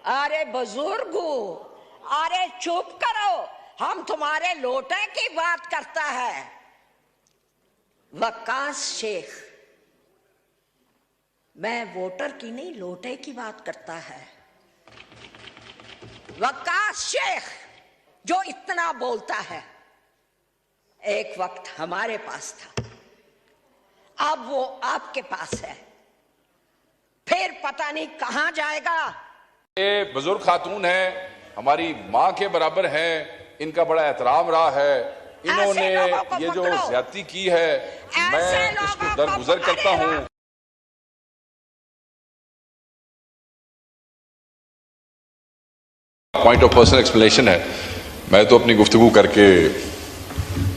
अरे बुजुर्गो, अरे चुप करो, हम तुम्हारे लोटे की बात करता है। वक्कास शेख, मैं वोटर की नहीं लोटे की बात करता है। वक्कास शेख जो इतना बोलता है, एक वक्त हमारे पास था, अब वो आपके पास है, फिर पता नहीं कहां जाएगा। ये बुजुर्ग खातून है, हमारी माँ के बराबर है, इनका बड़ा एहतराम रहा है। इन्होंने ये जो ज्यादती की है, मैं इसको दरगुजर करता हूँ। पॉइंट ऑफ पर्सनल एक्सप्लेनेशन है। मैं तो अपनी गुफ्तगू करके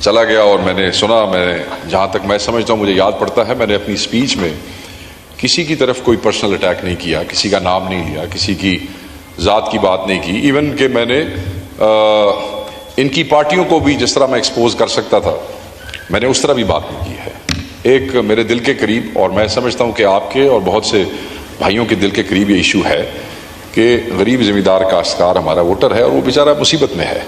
चला गया और मैंने सुना, मैंने जहाँ तक मैं समझता हूँ, मुझे याद पड़ता है, मैंने अपनी स्पीच में किसी की तरफ कोई पर्सनल अटैक नहीं किया, किसी का नाम नहीं लिया, किसी की ज़ात की बात नहीं की। इवन कि मैंने इनकी पार्टियों को भी जिस तरह मैं एक्सपोज कर सकता था, मैंने उस तरह भी बात नहीं की है। एक मेरे दिल के करीब, और मैं समझता हूँ कि आपके और बहुत से भाइयों के दिल के करीब ये इशू है कि गरीब ज़मींदार काश्तकार हमारा वोटर है और वो बेचारा मुसीबत में है।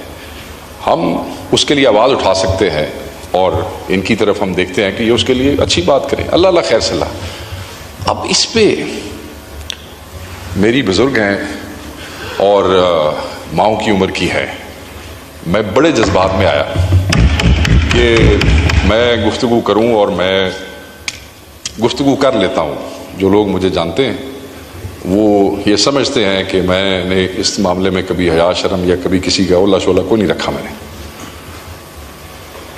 हम उसके लिए आवाज़ उठा सकते हैं और इनकी तरफ हम देखते हैं कि ये उसके लिए अच्छी बात करें। अल्लाह अल्लाह खैर सलाह। अब इस पे मेरी बुजुर्ग हैं और माओ की उम्र की है, मैं बड़े जज्बात में आया कि मैं गुफ्तगू करूं और मैं गुफ्तगू कर लेता हूं। जो लोग मुझे जानते हैं वो ये समझते हैं कि मैंने इस मामले में कभी हया शर्म या कभी किसी का ओला शोला कोई नहीं रखा मैंने।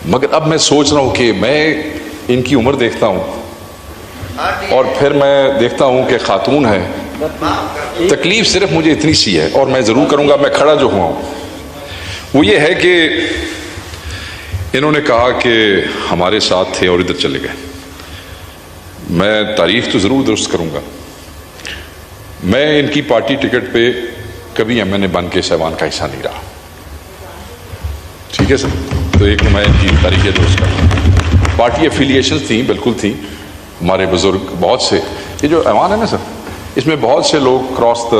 मगर अब मैं सोच रहा हूं कि मैं इनकी उम्र देखता हूं और फिर मैं देखता हूं कि खातून है। तकलीफ सिर्फ मुझे इतनी सी है और मैं ज़रूर करूंगा, मैं खड़ा जो हुआ हूं वो ये है कि इन्होंने कहा कि हमारे साथ थे और इधर चले गए। मैं तारीफ तो ज़रूर दुरुस्त करूंगा। मैं इनकी पार्टी टिकट पे कभी एमएनए बन के सहवान का हिस्सा नहीं रहा, ठीक है सर। तो एक मैं इनकी तारीफ दुरुस्त करूँगा। पार्टी एफिलिएशन थी, बिल्कुल थी। हमारे बुजुर्ग बहुत से, ये जो ऐवान है ना सर, इसमें बहुत से लोग क्रॉस द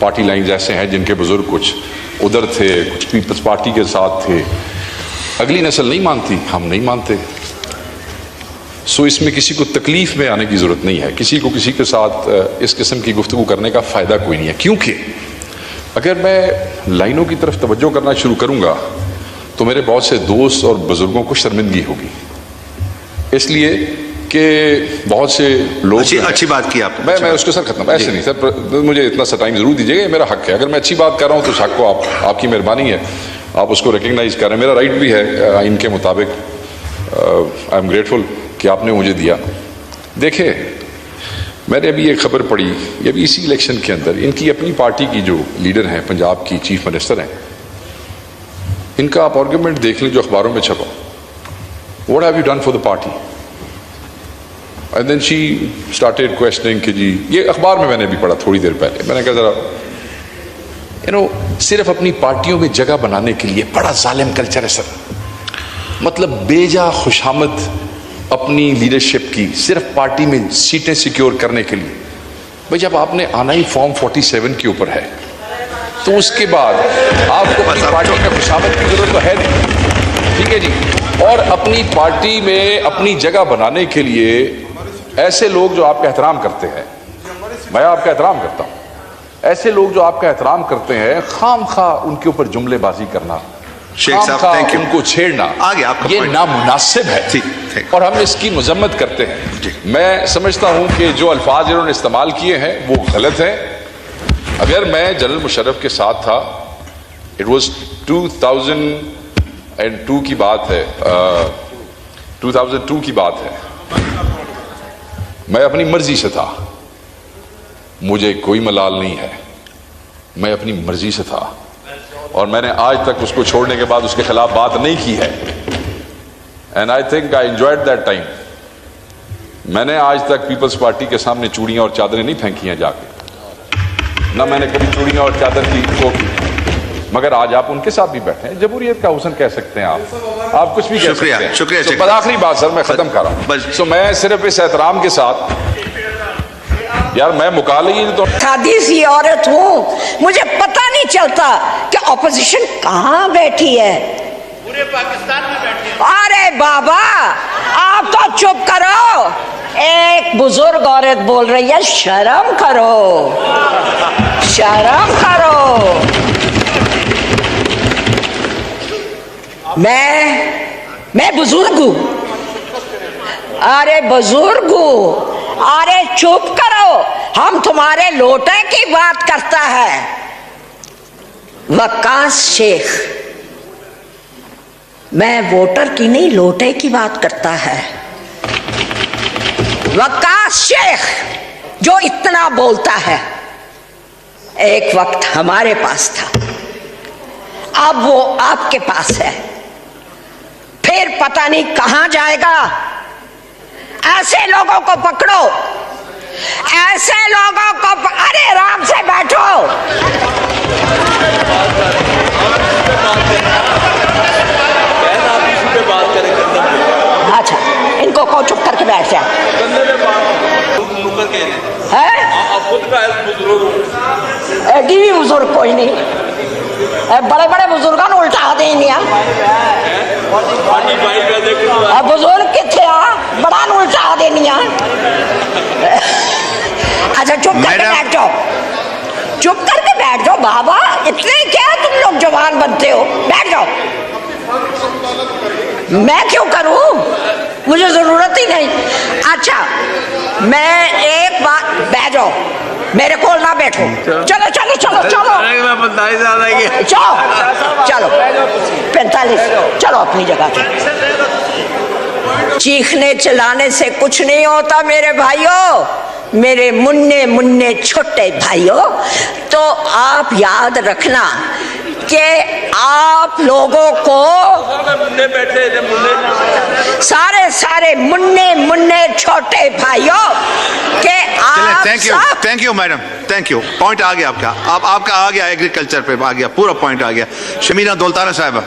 पार्टी लाइन जैसे हैं, जिनके बुजुर्ग कुछ उधर थे, कुछ पीपल्स पार्टी के साथ थे। अगली नस्ल नहीं मानती, हम नहीं मानते। सो इसमें किसी को तकलीफ में आने की ज़रूरत नहीं है। किसी को किसी के साथ इस किस्म की गुफ्तगू करने का फ़ायदा कोई नहीं है, क्योंकि अगर मैं लाइनों की तरफ तवज्जो करना शुरू करूँगा तो मेरे बहुत से दोस्त और बुजुर्गों को शर्मिंदगी होगी। इसलिए कि बहुत से लोग अच्छी बात की आपने। मैं उसके सर खत्म, ऐसे नहीं सर, मुझे इतना सा टाइम जरूर दीजिएगा, मेरा हक है। अगर मैं अच्छी बात कर रहा हूँ तो उस हक को आपकी मेहरबानी है, आप उसको रिकग्नाइज कर रहे हैं। मेरा राइट भी है आइन के मुताबिक। आई एम ग्रेटफुल कि आपने मुझे दिया। देखे, मैंने अभी एक खबर पढ़ी, ये भी इसी इलेक्शन के अंदर, इनकी अपनी पार्टी की जो लीडर हैं, पंजाब की चीफ मिनिस्टर हैं, इनका आप आर्गूमेंट देख लें जो अखबारों में छपा। What have you done for the party? And then she started questioning कि जी, ये अखबार में मैंने भी पढ़ा थोड़ी देर पहले। मैंने कहा जरा सिर्फ अपनी पार्टियों में जगह बनाने के लिए बड़ा जालिम कल्चर है सर। मतलब बेजा खुशामद अपनी लीडरशिप की सिर्फ पार्टी में सीटें सिक्योर करने के लिए। भाई जब आपने आना ही फॉर्म 47 के ऊपर है तो उसके बाद आपको अपनी पार्टी में खुशामद की जरूरत तो है नहीं, ठीक है जी। और अपनी पार्टी में अपनी जगह बनाने के लिए ऐसे लोग जो आपका एहतराम करते हैं, मैं आपका एहतराम करता हूं, ऐसे लोग जो आपका एहतराम करते हैं, खाम खा उनके ऊपर जुमलेबाजी करना, शेख साहब थैंक यू, उनको छेड़ना, ये नामुनासिब है और हम इसकी मजम्मत करते हैं। मैं समझता हूं कि जो अल्फाज इन्होंने इस्तेमाल किए हैं वो गलत है। अगर मैं जनरल मुशर्रफ के साथ था, इट वॉज 2002 की बात है, 2002 की बात है, मैं अपनी मर्जी से था, मुझे कोई मलाल नहीं है, मैं अपनी मर्जी से था और मैंने आज तक उसको छोड़ने के बाद उसके खिलाफ बात नहीं की है। And I think I enjoyed that time. मैंने आज तक पीपल्स पार्टी के सामने चूड़ियां और चादरें नहीं फेंकी हैं जाके, ना मैंने कभी चूड़ियां और चादर की वो की। मगर आज आप उनके साथ भी बैठे हैं, जमहूरियत का हुस्न कह सकते हैं आप कुछ भी कह सकते हैं। शुक्रिया। तो आखिरी बात सर, मैं खत्म कर रहा हूं। तो मैं सिर्फ इस एहतराम के साथ, यार मैं मुकाले ही तो शादी सी औरत हूँ मुझे पता नहीं चलता कि ऑपोजिशन कहां बैठी है। पूरे पाकिस्तान में बैठे हैं। अरे बाबा आप तो चुप करो। एक बुजुर्ग औरत बोल रही है, शर्म करो, शर्म करो। मैं बुजुर्ग हूं। अरे बुजुर्ग हूं, अरे चुप करो, हम तुम्हारे लोटे की बात करता है। वक्कास शेख, मैं वोटर की नहीं लोटे की बात करता है। वक्कास शेख जो इतना बोलता है, एक वक्त हमारे पास था, अब वो आपके पास है, फिर पता नहीं कहां जाएगा। ऐसे लोगों को पकड़ो, ऐसे लोगों को अरे आराम से बैठो। अच्छा, इनको को चुप करके बैठ जाए है। एडी भी बुजुर्ग कोई नहीं, बड़े बड़े बुजुर्गों ने उल्टा देंगे। बुजुर्ग कितने बड़ा न उल्टा देनी। अच्छा चुप करके बैठ जाओ, चुप करके बैठ जाओ बाबा, इतने क्या तुम लोग जवान बनते हो, बैठ जाओ। मैं क्यों करूं, मुझे जरूरत ही नहीं। अच्छा मैं एक बात, बैठ जाओ, मेरे को ना बैठो। चलो चलो चलो चलो चलो चलो 45 चलो अपनी जगह पे। चीखने चिल्लाने से कुछ नहीं होता मेरे भाइयों, मेरे मुन्ने मुन्ने छोटे भाइयों। तो आप याद रखना कि आप लोगों को सारे मुन्ने मुन्ने छोटे भाइयों के आप thank you madam, thank you. Point आ गया आपका, आपका आ गया, एग्रीकल्चर पे आ गया, पूरा पॉइंट आ गया। शमीना दौलताना साहबा।